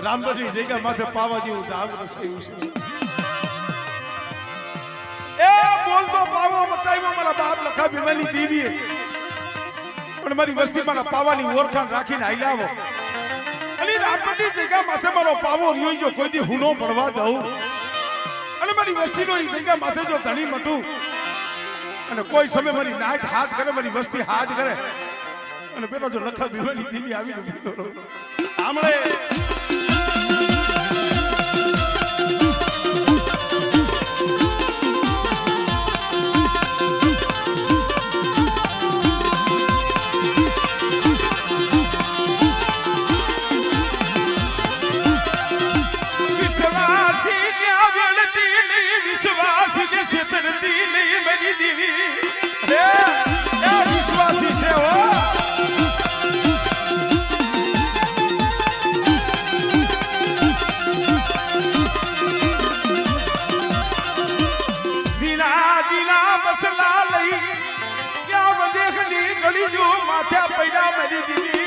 રામબની જગ્યા માથે પાવા જેવું ધામ રસાયું છે એ બોલતો પાવો મતાઈમાં મારા બાપ લખા ભીમાની દેવીએ પણ મારી વસ્તી મારા પાવાની ઓળખાણ રાખીને આઈલાવો અને રામબની જગ્યા માથે મારો પાવો રહ્યો જો કોઈ દી હુનો પડવા દઉં અને મારી વસ્તીનો એ જગ્યા માથે જો ધણી મટું અને કોઈ સમય મારી નાક હાથ કરે મારી વસ્તી હાથ કરે અને પેલો જો લખા ભીમાની દેવી આવીને ભીનો આમળે વિશ્વાસી છે હો જીના જીના મસલા લઈ ક્યાં વધેખની ગળી જો માથે પૈડા મરી દીધી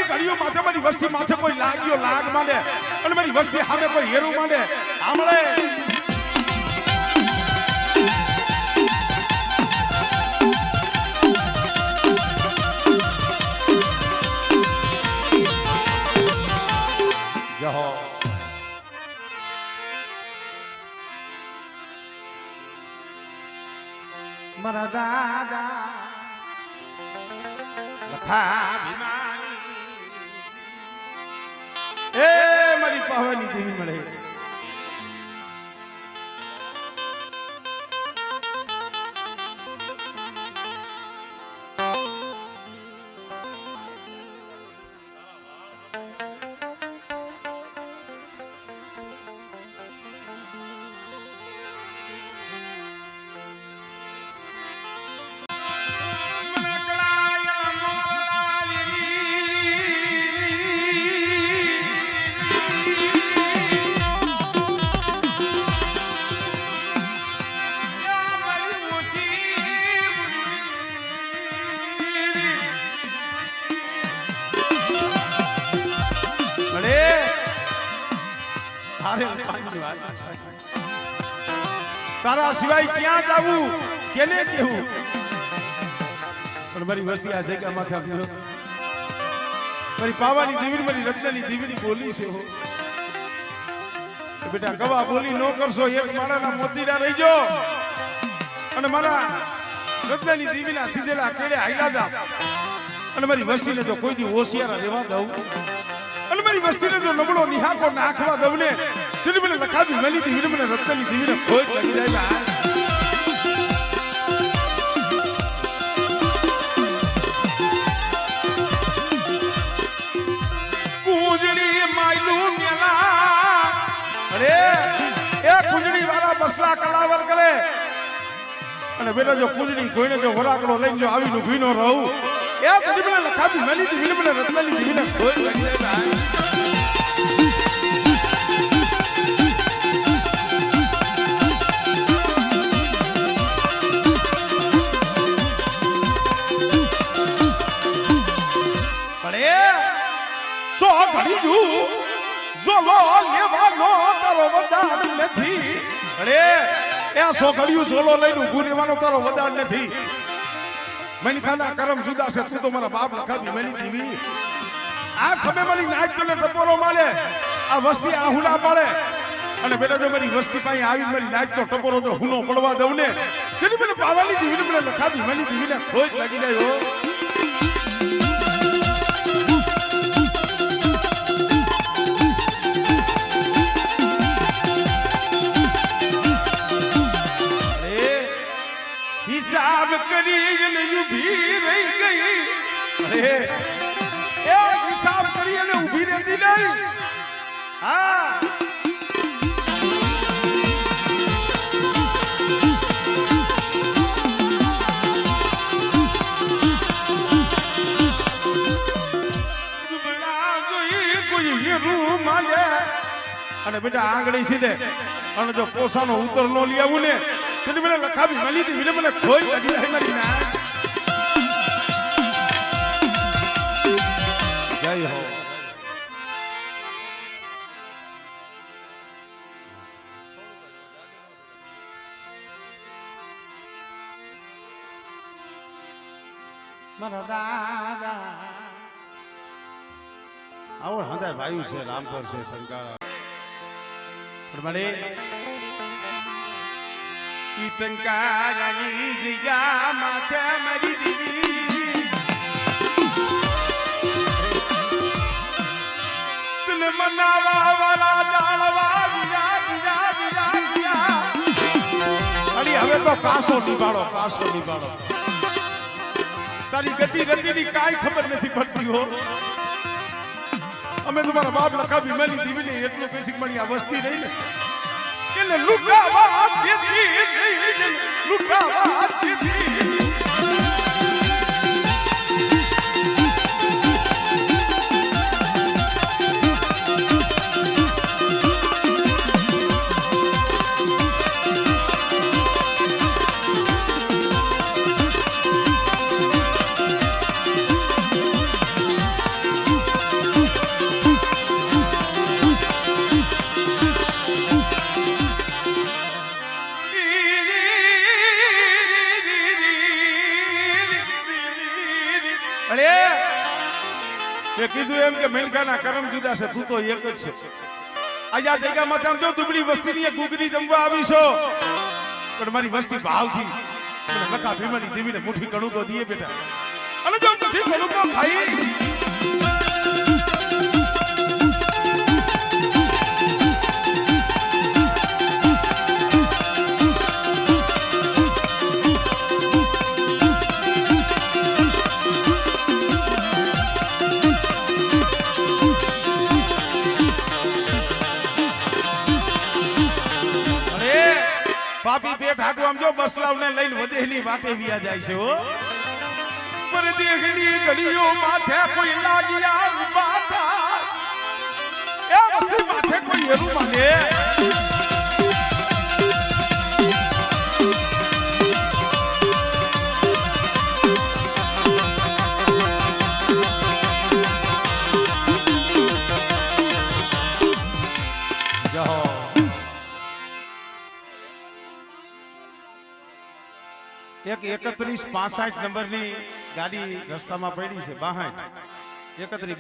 ઘડીઓ માથે મારી વસ્તી માથે કોઈ લાગ્યો લાગ માંડે અને મારી વસ્તી સામે કોઈ હેરું માંડે આમળે જહો મારા દાદા લખા એ મારી પાવાની દેવી મળે તારા સિવાય ક્યાં જાવું કેને કેવું પણ મારી વસ્તી આ જગ્યા માથે આવ્યો મારી પાવાની દેવી મારી રત્નની દેવીની બોલી છે હો બેટા ગવા બોલી ન કરશો એક માળાના મોતીડા રહીજો અને મારા રત્નની દેવીના સીધેલા કેડે હાઈલા જા અને મારી વસ્તીને જો કોઈ દી હોશિયારા લેવા દઉં અને મારી વસ્તીને જો નબળો નિહાકો નાખવા દઉં ને તેની મને લખાવી મળી હતી મને રત્નની દેવીને ખોજ લાગી જાય કુંજડી માયલું મેલા અરે એ કુંજડી વાળા બસલા કલાવર કરે અને બેટા જો કુંજડી કોઈને જો વરાકડો લઈને જો આવીનું ભીનો રહું એ તેની મને લખાવી મળી હતી મને રત્નની દેવીને ખોજ લાગી જાય સો ઘડી દુ ઝોલો લેવાનો તારો વદાન નથી અરે એ સો ઘડીયું ઝોલો લઈને ઊભું રહેવાનો તારો વદાન નથી મની ખાના કરમ જુદા છે તું તો મારા બાપ લખાવી મની દીવી આ સમય મારી નાચ કરે ટપોરો મારે આ વસ્તી આહુલા પાડે અને બેટા જો મારી વસ્તી પાસે આવી મારી નાચ તો ટપોરો તો હુનો પડવા દઉં ને તેની મને પાવાની દીવીને મને લખાવી મની દીવીને ખોજ લાગી જાય હો હિસાબ કરીને ઊભી રહી ગઈ અરે એ હિસાબ કરી અને ઊભી રહેતી નહીં હા અને બેટા આંગળી સીધે અને જો પોસાનો ઉતર નો લઈ આવું ને તો મને લખાવી મળી હતી મને ખોઈ કાઢી નાખી મારી ના જય હો મારા દાદા આવો હંધાય ભાઈ છે રામપર છે શંકા પ્રમાણે ઈ ટંકારાની જગ્યા માથે મારી દીદી તને મનાવા વાળા જાળવા વિયા અડી હવે તો કાસો નિભાડો તારી ગતિ રતિની કાઈ ખબર નથી પડતી હો અમે તમારા બાપ લખા વિમલી દીવીને એટલું કઈ શીખવાની આ વસ્તી રહી ને એને લૂંટાવા દીધી લૂંટાવા દીધી કીધું એમ કે મેલકાના કરમ જુદા છે તું તો એક જ છે આજે આ જગ્યામાં આમ જો દુબળી વસ્તીની ગુગરી જમવા આવીશો પણ મારી વસ્તી ભાવથી લખા ભીમની દેવીને મુઠ્ઠી કણુકો દીએ બેટા અને જો મુઠ્ઠી કણુકો ખાઈ પાપી પેટ હાટુ આમ જો બસલાવને લઈને વધેલી વાટે વિયા જાય છે હો પર દેખની ગલીઓ માથે કોઈ લાગિયા ઉભા થા એ વસ્તી માથે કોઈ એરું માંગે એક 3165 નંબરની ગાડી રસ્તામાં પડી છે 62 31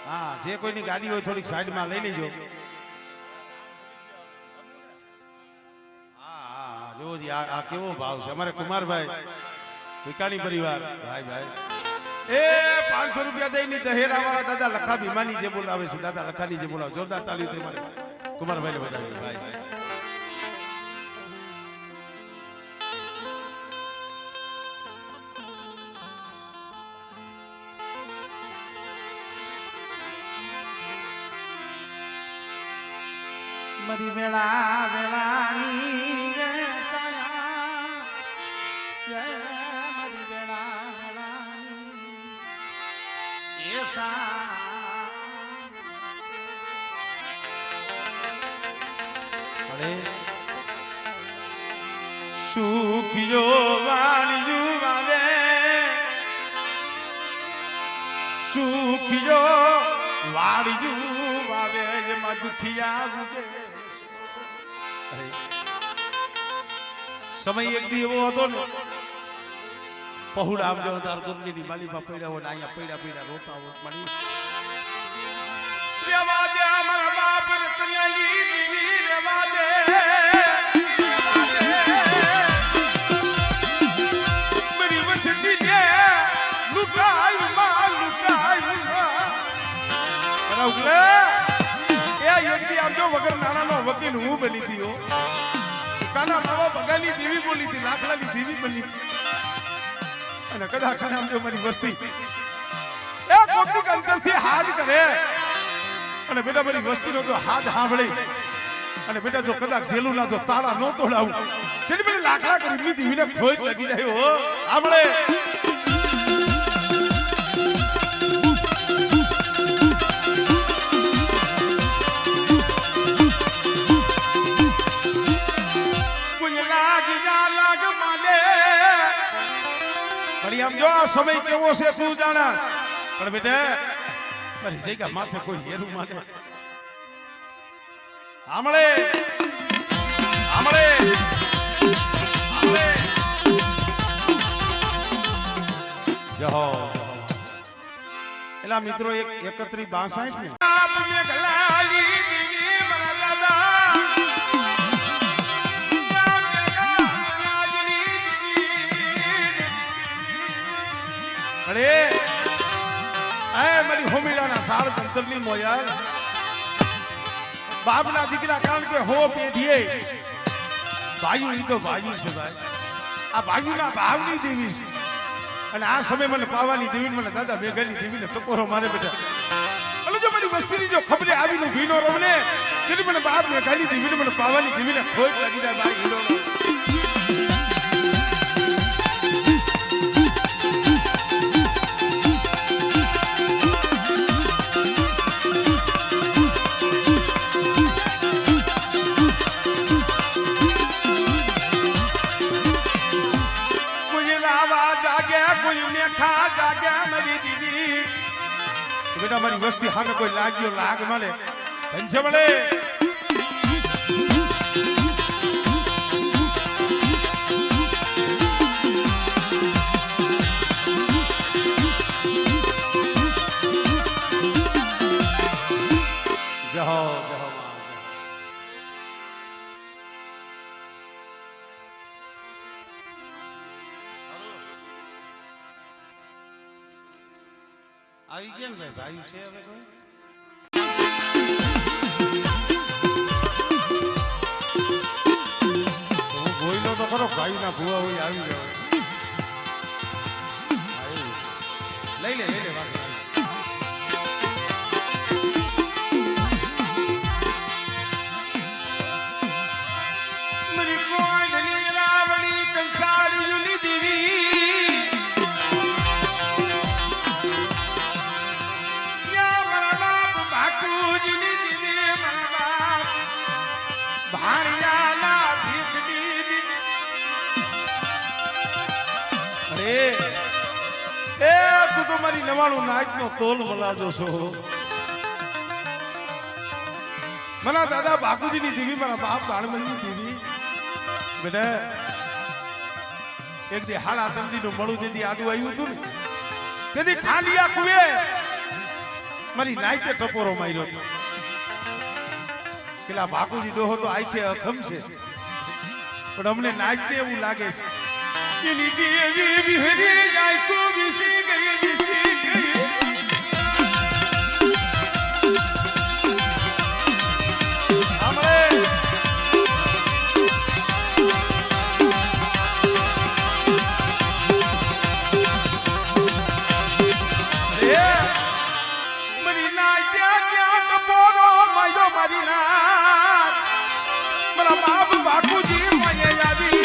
હા જે કોઈની ગાડી હોય થોડીક સાઈડમાં લઈ લેજો હા જો જી આ કેવો ભાવ છે અમારે કુમારભાઈ વિકાણી પરિવાર ભાઈ એ 500 રૂપિયા દઈને દહેરા વાળા દાદા લખા ભીમાની જે બોલાવે છે દાદા લખાની જે બોલાવે જોરદાર તાળીઓ દે મારે કુમારભાઈને બધાને ભાઈ મરી વેળા વેળાની રે સાયા જય મરી વેળા વેળાની એ સા અરે સુખિયો વાણિયું આવે સુખિયો વાણિયું આવે એમાં દુખિયા ઉગે સમય એક દી એવો હતો ને પહુડા આમ જો તારકોટની ની માલીમાં પડ્યા હોય અહીંયા પડ્યા રોતા હોય મળી રેવા દે મારા બાપ રતનલી દીવી રેવા દે મારી વસતી દે લૂટાઈ માં રૌલે એ એક દી આમ જો વગર નાણાનો વકીલ હું બની થયો કાના બાબા ભગાની દેવી બોલી હતી, લાખલાની દેવી બની અને કદાચ છે ને આમ જો મારી વસ્તી એ કોકની અંતરથી હાથ કરે અને બેટા મારી વસ્તીનો જો હાથ સાંભળી અને બેટા જો કદાચ જેલું ના જો તાળા ન તોડાવું તેની પેલી લાખલા કરી દેવીને ખોઈ લાગી જાય હો આપણે આમ જો આ સમય કેવો છે શું જાણા પણ બેટા મારી જગ્યા માથે કોઈ હેરું માને આમળે આમળે આમળે જહો એલા મિત્રો એક 3162 ને આપ મે ગલાલી દીવી મારા દાદા અરે મારી હોમીડાના સાળ કંતરની મોયાર બાપના દીકરા કારણ કે હો પેઢીએ ભાઈ ઈ તો ભાઈ છે ભાઈ આ ભાઈના ભાવની દેવી છે અને આ સમય મને પાવાની દેવી મને દાદા મેઘાની દેવીને ટકોરો મારે બેટા અલે જો મારી વસ્તીની જો ખબરે આવીને ભીનો રવને તેની મને બાપ મેઘાની દેવીને મને પાવાની દેવીને ખોટ લાગી જાય ભાઈ હીરો बेटा हमारी वस्ती हमें कोई लागियो लाग माले पंचे बड़े जहो जहो આવી ગયા ને ભાઈ છે હવે કોઈ હું બોલ્યો તો ખરો ભાઈ ના ભૂવા હોય આવી ગયો લઈ લે મારી કોઈ રાવણી કંસારી યુની દેવી મારી નવાણું નાચનો તોલ મલાજો છો મના દાદા બાપુજીની દેવી મારા બાપ બાણમણની દેવી બેટા એક દી હાડા તંદીનું મળું જેથી આડું આવ્યું હતું ને તેથી ખાલિયા કુએ મારી નાઈતે ટપોરો માર્યો પેલા બાપુજી ડોહો તો આઈકે અખમ છે પણ અમને નાઈતે એવું લાગે છે એની દેવી વિહરી જાય કો વિસી ગઈ વિસી ગઈ આમળે મરી ના ક્યાં ટપોરો માયો મારી ના મારા બાપ બાપુજી મને આવી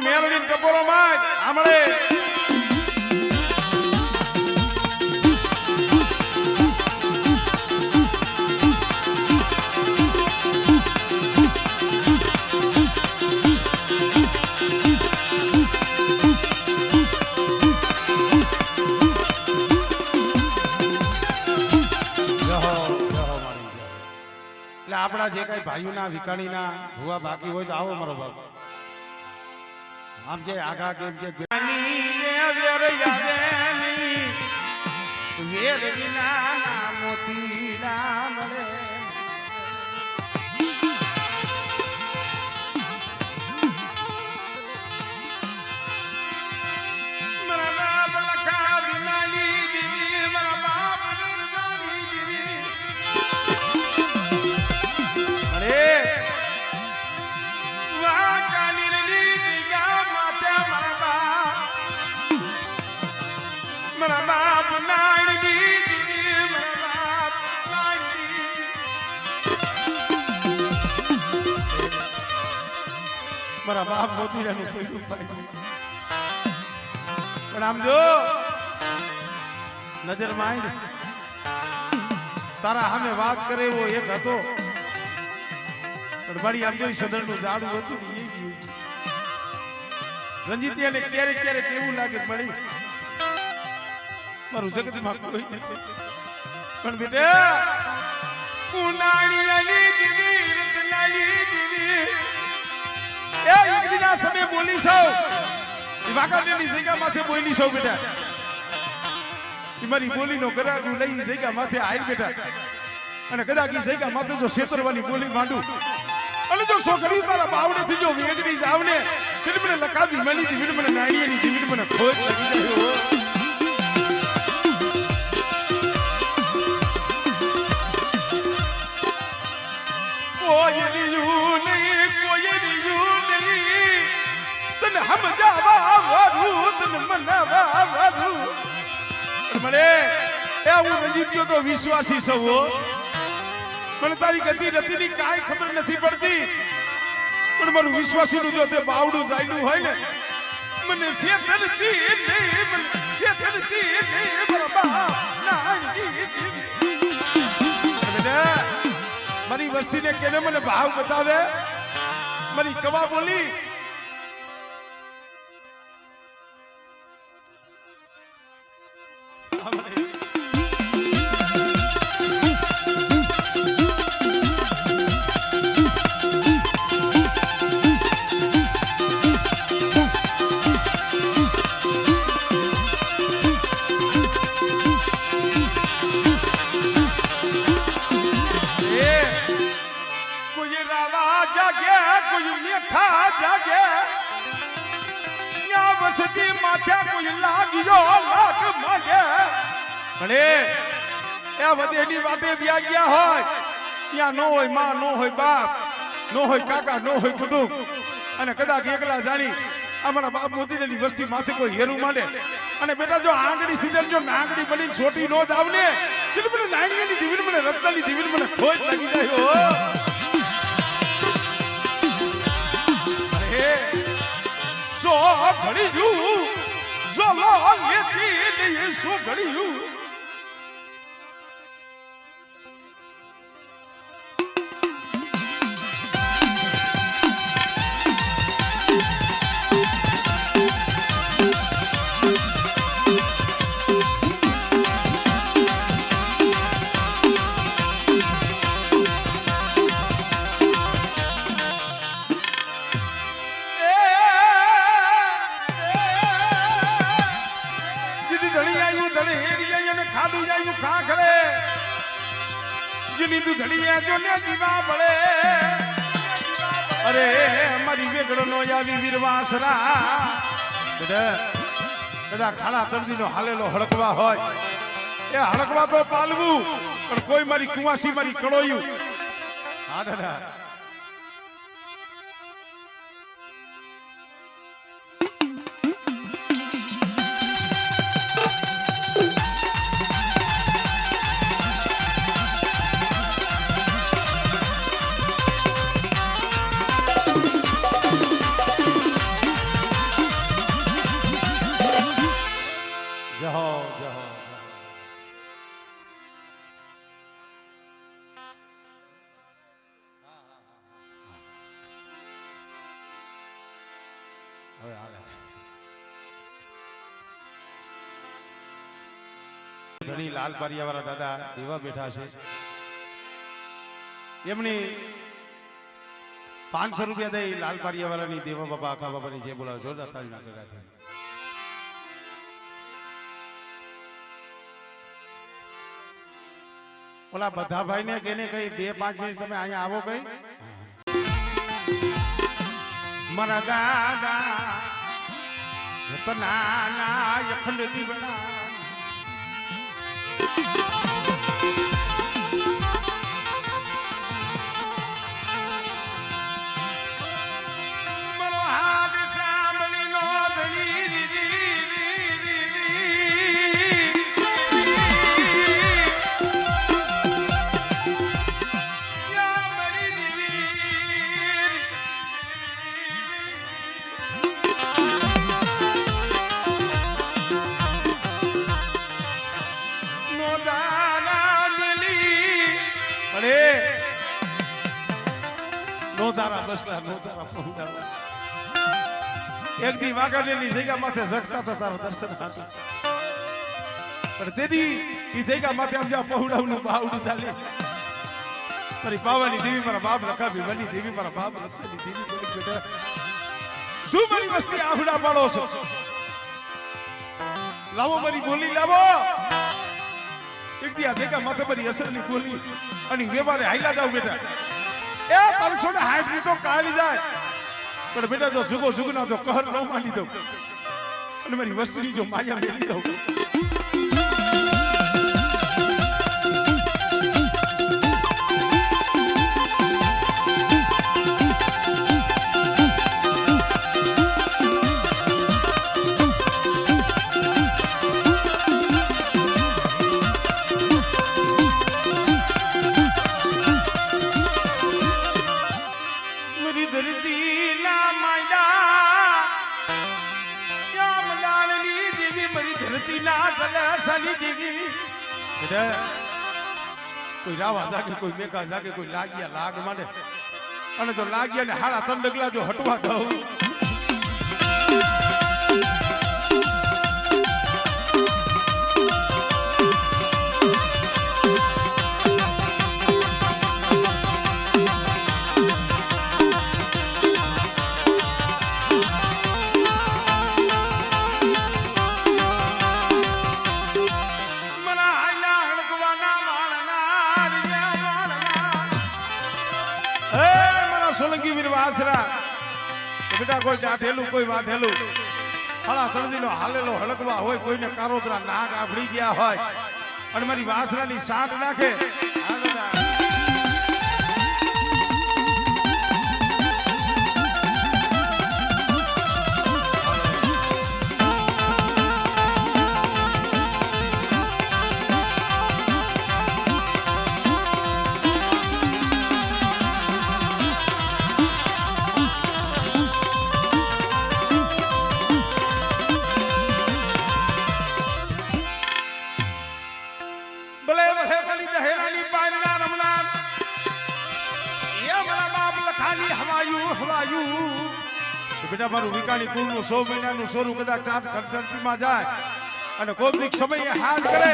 મેરડી ટપોરો માં આમળે આપણા જે કઈ ભાઈઓના વિકાણીના ભુવા બાકી હોય તો આવો મારો બાપ આમ કે આગા કેમ કે વેર વિના ના મોતી ના મળે મારા બાપ લખા વિનાલી દીદી મારા બાપ વિનાલી દીદી મારા બાપ નાયડી મારા બાપ મોતીરાનું કોઈ પણ આમ જો નજર માં તારા સામે વાત કરે એવો એક હતો પણ મારી આમ જોઈ સદરનું ઝાડું હતું ને એ રંજીતિયાને ક્યારેક ક્યારેક એવું લાગે મળી મારું જગતમાં કોઈ નથી પણ બેટા કુનાળીયાની દીદી રતનાલી દીદી એ એકદીના સમય બોલી છો એ વાકાડેની જગ્યા માથે બોલી છો બેટા એ મારી બોલીનો ગરાગુ લઈ જગ્યા માથે આઈ બેટા અને કદાચ એ જગ્યા માથે જો શેતરવાની બોલી માંડું અને જો છોકરી તારા બાવડેથી જો વેગરી જાવ ને એટલે મને લખાવી મળી હતી મને નાળીયાની જીવીને મને ખોજ લાગી ગયો વિશ્વાસી સૌ મને તારી ગતિ રતિની કાંઈ ખબર નથી પડતી પણ મારું વિશ્વાસી નું જો તે બાવડું જાયલું હોય ને મને મારી વસ્તીને કેને મને ભાવ બતાવે મારી કવા બોલી અને કદાચ એકલા જાણી અમારા બાપ મોતીની વસ્તી માથે કોઈ હેરું માંડે અને બેટા જો આંગળી સીધર જો નાંગડી બની છોટી નો જ આવને એટલે મને નાણીની દીવીને મને રત્નાની દીવીને મને ખોજ લાગી જાય સો ઘડીયું ઝોલો લેતી સો ઘડીયું અરે અમારી વેગડો નો આવી વીરવાસરા બધા ખાડા તરદી નો હાલેલો હડકવા હોય એ હડકવા તો પાલવું પણ કોઈ મારી કુવાસી મારી કળોયું હા દાદા હવે હાલે ઘણી લાલ પારિયા વાળા દાદા એવા બેઠા છે એમની 500 રૂપિયા દઈ લાલ પારિયા વાળાની દેવા બાપા આખા બાપાની જે બોલાવે જોરદાર તાળી ના કર્યા ઓલા બધા ભાઈ ને કેને કઈ 2-5 મિનિટ તમે અહીંયા આવો કઈ મારા દાદા રતનાના અખંડ દીવડા મારો હાથ સાંભળી નો નોધારા બસલા નોધારા પહોંચાડવા એક દી વાગાડેની જગ્યા માથે જગતા તો તારા દર્શન સાચું પણ તેદી ઈ જગ્યા માથે આમ જ્યાં પહોંડાવનું બાવડું ચાલે મારી પાવાની દેવી મારા બાપ લખાવી બની દેવી મારા બાપ લખાવી દેવી બોલી બેટા શું મારી વસ્તી આહુડા પાડો છો લાવો મારી બોલી લાવો એક દી આ જગ્યા માથે મારી અસરની બોલી અને વ્યવહારે હાઈલા જાવ બેટા એ 360 ની તો કાઢી જાય પણ બેટા જો જુગો જુગના જો કહર ન માની દઉં અને મારી વસ્તુની જો માયા મેલી દઉં કોઈ રાવા જાગે કોઈ મેઘા જાગે કોઈ લાગ્યા લાગ માંડે અને જો લાગ્યા ને હાડા 3 ડગલા જો હટવા દઉં સોલંકી વીર વાસરા બેટા કોઈ ડાઢેલું કોઈ વાઢેલું હળા તળદીનો હાલેલો હળકવા હોય કોઈને કારોદરા નાગ આભળી ગયા હોય અને મારી વાસરાની સાટ નાખે બેટા મારું વિકાણી કુળનું 100 મહિનાનું સોરું કદાચ ચાટ ધરતીમાં જાય અને કોઈક સમયે હાથ કરે